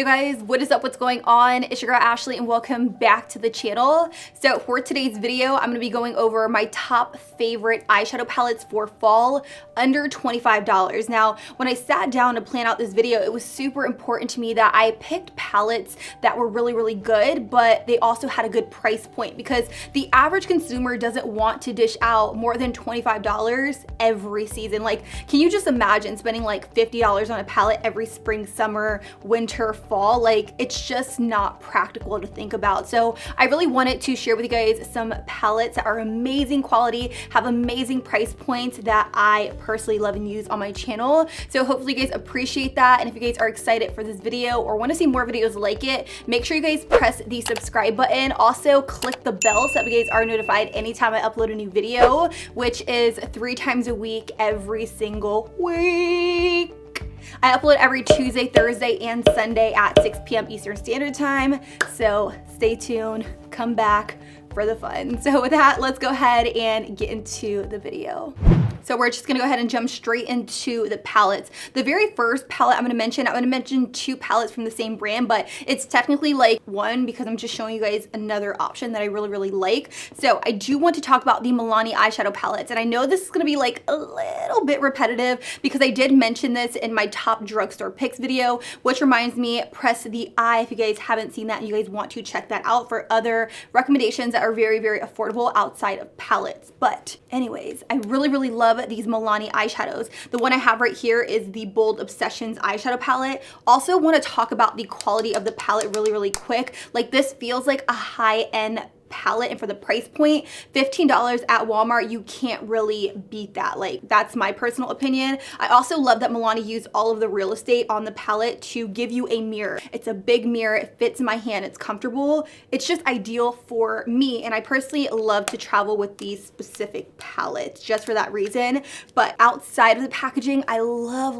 Hey guys, what is up? What's going on? It's your girl Ashley and welcome back to the channel. So for today's video, I'm going to be going over my top favorite eyeshadow palettes for fall under $25. Now, when I sat down to plan out this video, it was super important to me that I picked palettes that were really good, but they also had a good price point because the average consumer doesn't want to dish out more than $25 every season. Like, can you just imagine spending like $50 on a palette every spring, summer, winter, fall? Like, it's just not practical to think about. So I really wanted to share with you guys some palettes that are amazing quality, have amazing price points that I personally love and use on my channel. So hopefully you guys appreciate that. And if you guys are excited for this video or want to see more videos like it, make sure you guys press the subscribe button. Also click the bell so that you guys are notified anytime I upload a new video, which is 3 times a week, every single week. I upload every Tuesday, Thursday, and Sunday at 6 p.m. Eastern Standard Time. So stay tuned, come back for the fun. So with that, let's go ahead and get into the video. So we're just gonna go ahead and jump straight into the palettes. The very first palette I'm gonna mention 2 palettes from the same brand, but it's technically like one because I'm just showing you guys another option that I really like. So I do want to talk about the MILANI eyeshadow palettes. And I know this is gonna be like a little bit repetitive because I did mention this in my top drugstore picks video, which reminds me, press the I if you guys haven't seen that and you guys want to check that out for other recommendations that are very affordable outside of palettes. But anyways, I really love these MILANI eyeshadows. The one I have right here is the Bold Obsessions eyeshadow palette. Also want to talk about the quality of the palette really quick. Like, this feels like a high-end palette, and for the price point, $15 at Walmart, you can't really beat that. Like, that's my personal opinion. I also love that MILANI used all of the real estate on the palette to give you a mirror. It's a big mirror, it fits in my hand, it's comfortable. It's just ideal for me, and I personally love to travel with these specific palettes just for that reason. But outside of the packaging, I love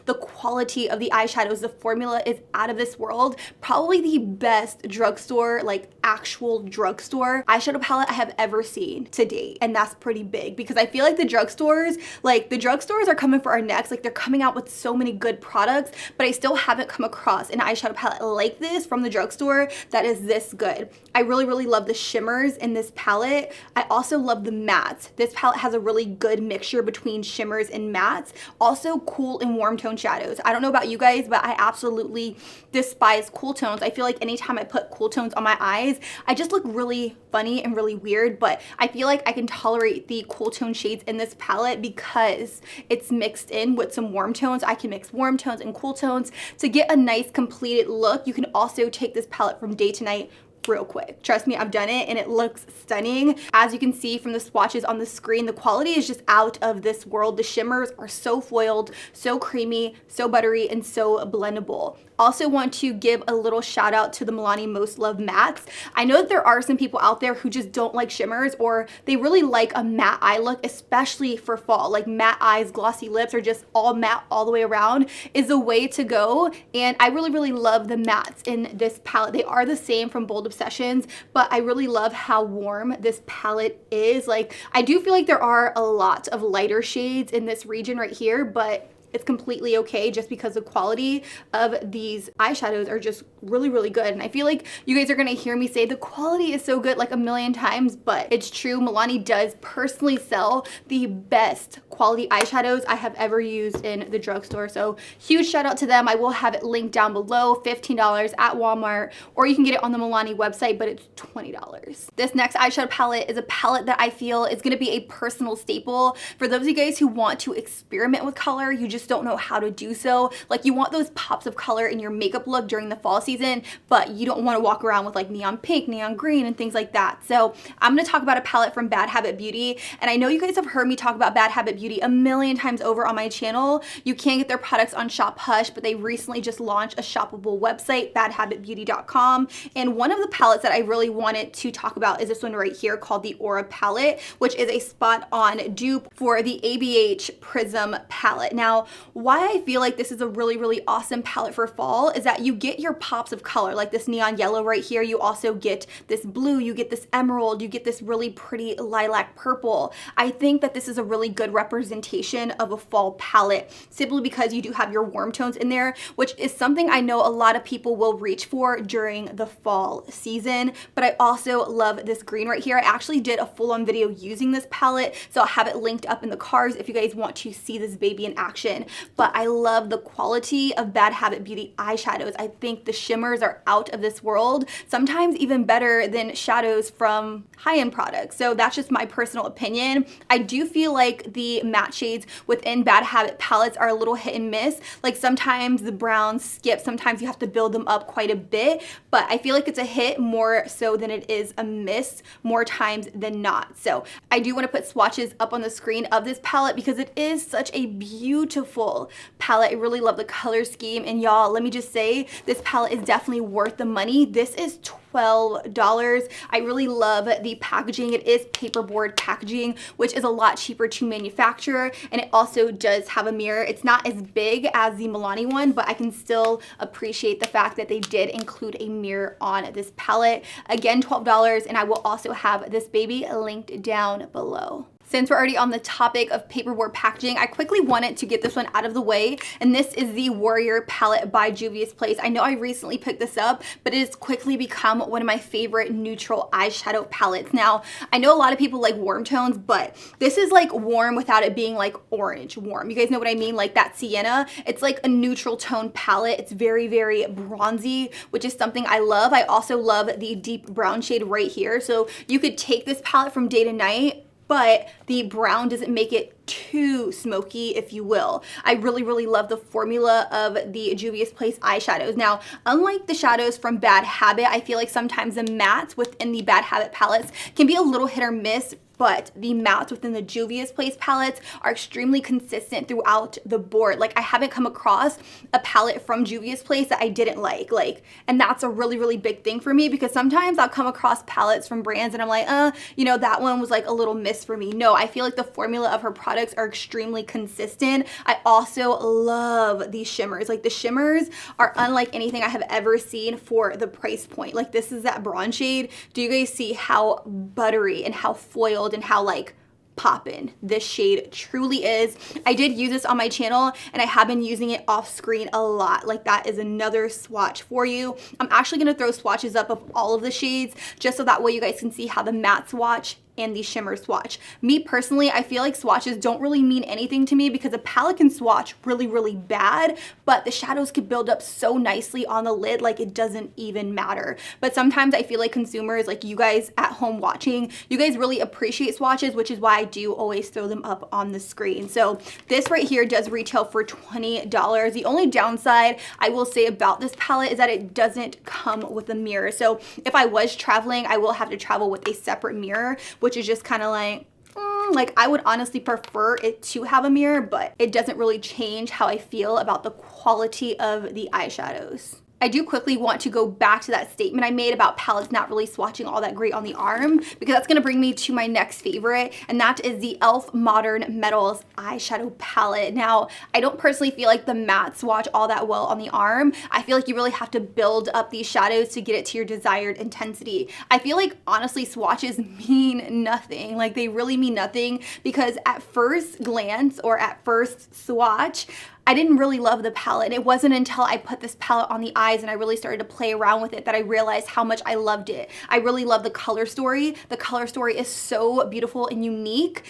the quality of the eyeshadows. The formula is out of this world. Probably the best drugstore, like actual drugstore eyeshadow palette I have ever seen to date. And that's pretty big because I feel like the drugstores are coming for our necks. Like, they're coming out with so many good products, but I still haven't come across an eyeshadow palette like this from the drugstore that is this good. I really love the shimmers in this palette. I also love the mattes. This palette has a really good mixture between shimmers and mattes. Also cool and warm tone shadows. I don't know about you guys, but I absolutely despise cool tones. I feel like anytime I put cool tones on my eyes, I just look really funny and really weird, but I feel like I can tolerate the cool tone shades in this palette because it's mixed in with some warm tones. I can mix warm tones and cool tones to get a nice completed look. You can also take this palette from day to night real quick. Trust me, I've done it and it looks stunning. As you can see from the swatches on the screen, the quality is just out of this world. The shimmers are so foiled, so creamy, so buttery, and so blendable. Also want to give a little shout out to the MILANI Most Loved Mattes. I know that there are some people out there who just don't like shimmers, or they really like a matte eye look, especially for fall. Like, matte eyes, glossy lips, or just all matte all the way around is the way to go. And I really love the mattes in this palette. They are the same from Bold Obsessions, but I really love how warm this palette is. Like, I do feel like there are a lot of lighter shades in this region right here, but it's completely okay just because the quality of these eyeshadows are just really good. And I feel like you guys are gonna hear me say the quality is so good like a million times, but it's true. MILANI does personally sell the best quality eyeshadows I have ever used in the drugstore. So huge shout out to them. I will have it linked down below, $15 at Walmart, or you can get it on the MILANI website, but it's $20. This next eyeshadow palette is a palette that I feel is gonna be a personal staple for those of you guys who want to experiment with color. You just don't know how to do so. Like, you want those pops of color in your makeup look during the fall season, but you don't want to walk around with like neon pink, neon green, and things like that. So I'm going to talk about a palette from Bad Habit Beauty. And I know you guys have heard me talk about Bad Habit Beauty a million times over on my channel. You can get their products on Shop Hush, but they recently just launched a shoppable website, badhabitbeauty.com. And one of the palettes that I really wanted to talk about is this one right here called the Aura palette, which is a spot on dupe for the ABH Prism palette. Now, why I feel like this is a really awesome palette for fall is that you get your pops of color, like this neon yellow right here. You also get this blue, you get this emerald, you get this really pretty lilac purple. I think that this is a really good representation representation of a fall palette, simply because you do have your warm tones in there, which is something I know a lot of people will reach for during the fall season. But I also love this green right here. I actually did a full-on video using this palette, so I'll have it linked up in the cards if you guys want to see this baby in action. But I love the quality of Bad Habit Beauty eyeshadows. I think the shimmers are out of this world, sometimes even better than shadows from high-end products. So that's just my personal opinion. I do feel like the matte shades within Bad Habit palettes are a little hit and miss. Like sometimes the browns skip, sometimes you have to build them up quite a bit, but I feel like it's a hit more so than it is a miss more times than not. So I do want to put swatches up on the screen of this palette because it is such a beautiful palette. I really love the color scheme, and y'all, let me just say, this palette is definitely worth the money. This is $12. I really love the packaging. It is paperboard packaging, which is a lot cheaper to manufacture, and it also does have a mirror. It's not as big as the MILANI one, but I can still appreciate the fact that they did include a mirror on this palette. Again, $12, and I will also have this baby linked down below. Since we're already on the topic of paperboard packaging, I quickly wanted to get this one out of the way, and this is the Warrior palette by JUVIA'S. I know I recently picked this up, but it has quickly become one of my favorite neutral eyeshadow palettes. Now, I know a lot of people like warm tones, but this is like warm without it being like orange warm. You guys know what I mean? Like that sienna. It's like a neutral tone palette. It's very, very bronzy, which is something I love. I also love the deep brown shade right here. So you could take this palette from day to night, but the brown doesn't make it too smoky, if you will. I really, really love the formula of the JUVIA'S eyeshadows. Now, unlike the shadows from Bad Habit, I feel like sometimes the mattes within the Bad Habit palettes can be a little hit or miss, but the mattes within the JUVIA'S palettes are extremely consistent throughout the board. Like, I haven't come across a palette from JUVIA'S that I didn't like, and that's a really, really big thing for me, because sometimes I'll come across palettes from brands and I'm like, you know, that one was like a little miss for me. No, I feel like the formula of her products are extremely consistent. I also love these shimmers. Like, the shimmers are unlike anything I have ever seen for the price point. Like, this is that bronze shade. Do you guys see how buttery and how foiled and how like poppin' this shade truly is? I did use this on my channel, and I have been using it off screen a lot. Like, that is another swatch for you. I'm actually gonna throw swatches up of all of the shades just so that way you guys can see how the matte swatch and the shimmer swatch. Me personally, I feel like swatches don't really mean anything to me, because a palette can swatch really, really bad, but the shadows could build up so nicely on the lid, like it doesn't even matter. But sometimes I feel like consumers, like you guys at home watching, you guys really appreciate swatches, which is why I do always throw them up on the screen. So this right here does retail for $20. The only downside I will say about this palette is that it doesn't come with a mirror. So if I was traveling, I will have to travel with a separate mirror, which is just kind of like I would honestly prefer it to have a mirror, but it doesn't really change how I feel about the quality of the eyeshadows. I do quickly want to go back to that statement I made about palettes not really swatching all that great on the arm, because that's gonna bring me to my next favorite, and that is the e.l.f. Modern Metals eyeshadow palette. Now, I don't personally feel like the matte swatch all that well on the arm. I feel like you really have to build up these shadows to get it to your desired intensity. I feel like, honestly, swatches mean nothing. Like, they really mean nothing, because at first glance or at first swatch, I didn't really love the palette. And it wasn't until I put this palette on the eyes and I really started to play around with it that I realized how much I loved it. I really love the color story. The color story is so beautiful and unique.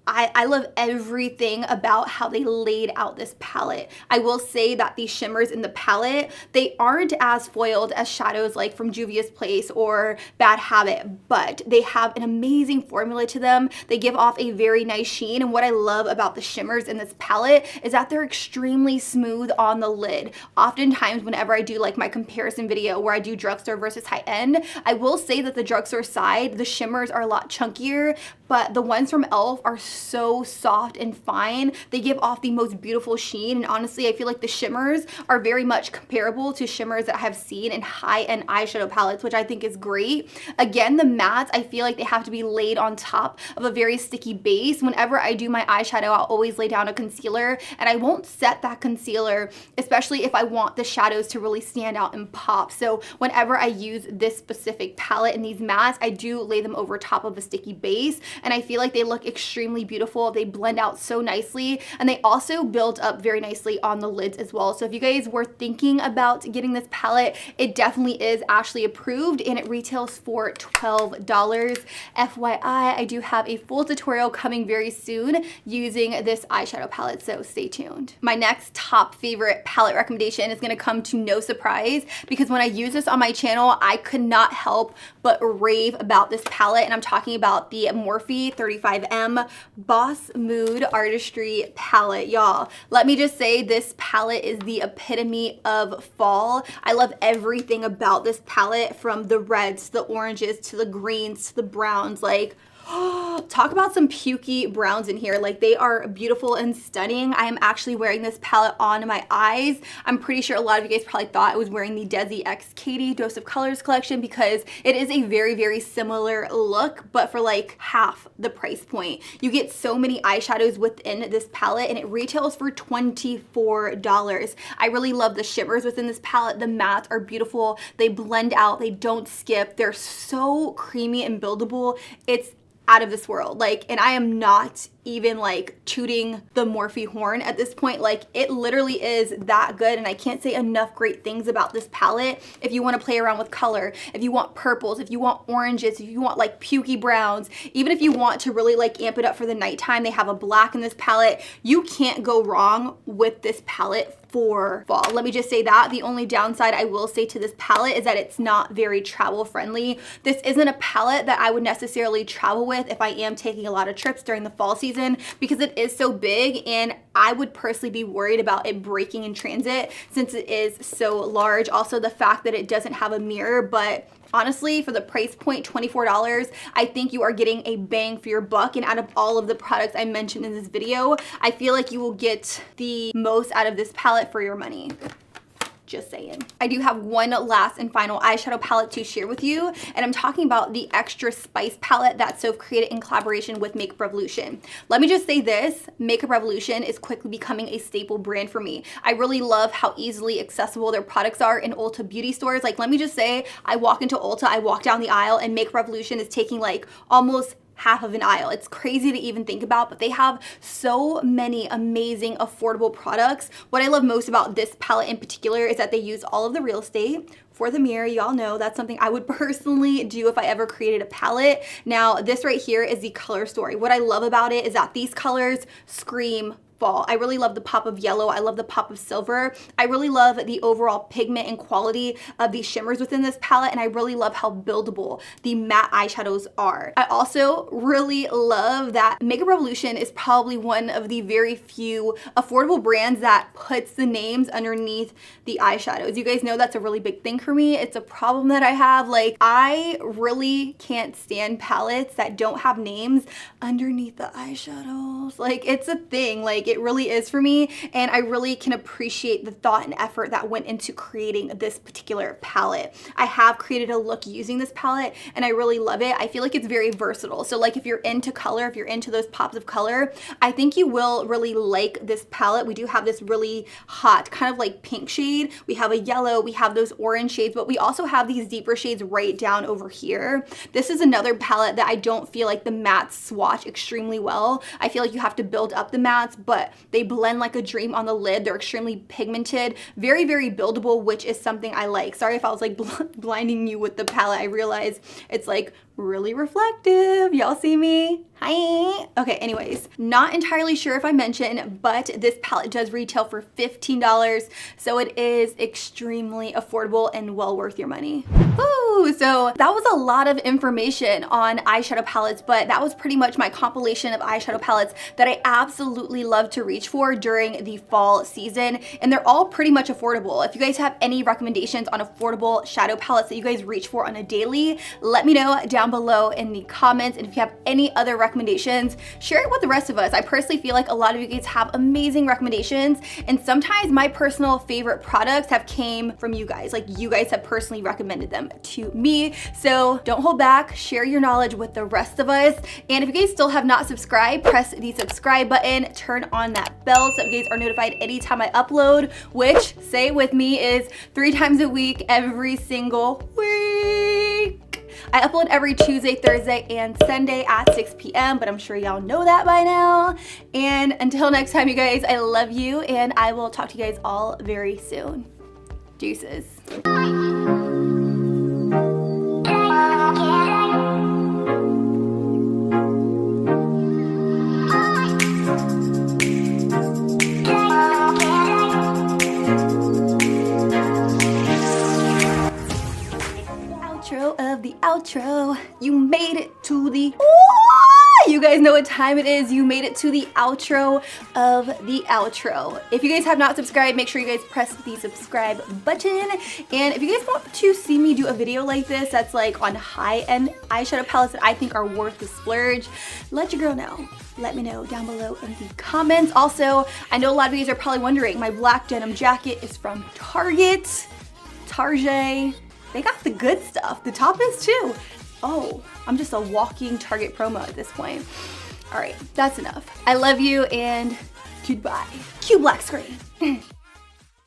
I love everything about how they laid out this palette. I will say that the shimmers in the palette, they aren't as foiled as shadows like from JUVIA'S or Bad Habit, but they have an amazing formula to them. They give off a very nice sheen, and what I love about the shimmers in this palette is that they're extremely smooth on the lid. Oftentimes, whenever I do like my comparison video where I do drugstore versus high-end, I will say that the drugstore side, the shimmers are a lot chunkier, but the ones from e.l.f. are so soft and fine. They give off the most beautiful sheen, and honestly, I feel like the shimmers are very much comparable to shimmers that I have seen in high-end eyeshadow palettes, which I think is great. Again, the mattes, I feel like they have to be laid on top of a very sticky base. Whenever I do my eyeshadow, I'll always lay down a concealer, and I won't set that concealer, especially if I want the shadows to really stand out and pop. So whenever I use this specific palette and these mattes, I do lay them over top of a sticky base, and I feel like they look extremely beautiful. They blend out so nicely, and they also build up very nicely on the lids as well. So if you guys were thinking about getting this palette, it definitely is Ashley approved, and it retails for $12. FYI, I do have a full tutorial coming very soon using this eyeshadow palette, so stay tuned. My next top favorite palette recommendation is going to come to no surprise, because when I use this on my channel, I could not help but rave about this palette, and I'm talking about the Morphe 35M Boss Mood Artistry palette. Y'all, let me just say, this palette is the epitome of fall. I love everything about this palette, from the reds to the oranges to the greens to the browns. Like, talk about some pukey browns in here. Like, they are beautiful and stunning. I am actually wearing this palette on my eyes. I'm pretty sure a lot of you guys probably thought I was wearing the Desi X Katie Dose of Colors collection, because it is a very, very similar look, but for like half the price point. You get so many eyeshadows within this palette, and it retails for $24. I really love the shimmers within this palette. The mattes are beautiful. They blend out. They don't skip. They're so creamy and buildable. It's out of this world. Like, and I am not even like tooting the Morphe horn at this point. Like, it literally is that good, and I can't say enough great things about this palette. If you want to play around with color, if you want purples, if you want oranges, if you want like pukey browns, even if you want to really like amp it up for the nighttime, they have a black in this palette. You can't go wrong with this palette for fall. Let me just say that. The only downside I will say to this palette is that it's not very travel friendly. This isn't a palette that I would necessarily travel with if I am taking a lot of trips during the fall season, because it is so big, and I would personally be worried about it breaking in transit since it is so large. Also, the fact that it doesn't have a mirror, but honestly, for the price point, $24, I think you are getting a bang for your buck. And out of all of the products I mentioned in this video, I feel like you will get the most out of this palette for your money. Just saying. I do have one last and final eyeshadow palette to share with you, and I'm talking about the Extra Spice palette that Soph created in collaboration with Makeup Revolution. Let me just say this, Makeup Revolution is quickly becoming a staple brand for me. I really love how easily accessible their products are in Ulta beauty stores. Like, let me just say, I walk into Ulta, I walk down the aisle, and Makeup Revolution is taking like almost half of an aisle. It's crazy to even think about, but they have so many amazing affordable products. What I love most about this palette in particular is that they use all of the real estate for the mirror. Y'all know that's something I would personally do if I ever created a palette. Now, this right here is the color story. What I love about it is that these colors scream fall. I really love the pop of yellow. I love the pop of silver. I really love the overall pigment and quality of these shimmers within this palette, and I really love how buildable the matte eyeshadows are. I also really love that Makeup Revolution is probably one of the very few affordable brands that puts the names underneath the eyeshadows. You guys know that's a really big thing for me. It's a problem that I have. Like, I really can't stand palettes that don't have names underneath the eyeshadows. Like, it's a thing. Like, it really is for me, and I really can appreciate the thought and effort that went into creating this particular palette. I have created a look using this palette, and I really love it. I feel like it's very versatile. So like, if you're into color, if you're into those pops of color, I think you will really like this palette. We do have this really hot kind of like pink shade. We have a yellow, we have those orange shades, but we also have these deeper shades right down over here. This is another palette that I don't feel like the mattes swatch extremely well. I feel like you have to build up the mattes, but they blend like a dream on the lid. They're extremely pigmented, very, very buildable, which is something I like. Sorry if I was like blinding you with the palette. I realize it's like really reflective. Y'all see me? Hi. Okay, anyways, not entirely sure if I mentioned, but this palette does retail for $15, so it is extremely affordable and well worth your money. Ooh, so that was a lot of information on eyeshadow palettes, but that was pretty much my compilation of eyeshadow palettes that I absolutely love to reach for during the fall season, and they're all pretty much affordable. If you guys have any recommendations on affordable shadow palettes that you guys reach for on a daily, let me know down below in the comments, and if you have any other recommendations, share it with the rest of us. I personally feel like a lot of you guys have amazing recommendations, and sometimes my personal favorite products have came from you guys. Like, you guys have personally recommended them to me, so don't hold back. Share your knowledge with the rest of us, and if you guys still have not subscribed, press the subscribe button, turn on that bell so that you guys are notified anytime I upload, which, say it with me, is 3 times a week, every single week. I upload every Tuesday, Thursday, and Sunday at 6 p.m., but I'm sure y'all know that by now. And until next time, you guys, I love you, and I will talk to you guys all very soon. Deuces. Of the outro. You made it to the you guys know what time it is. You made it to the outro of the outro. If you guys have not subscribed, make sure you guys press the subscribe button. And if you guys want to see me do a video like this that's like on high-end eyeshadow palettes that I think are worth the splurge, let your girl know. Let me know down below in the comments. Also, I know a lot of you guys are probably wondering, my black denim jacket is from Target. They got the good stuff. The top is too. Oh, I'm just a walking Target promo at this point. All right, that's enough. I love you and goodbye. Cue black screen.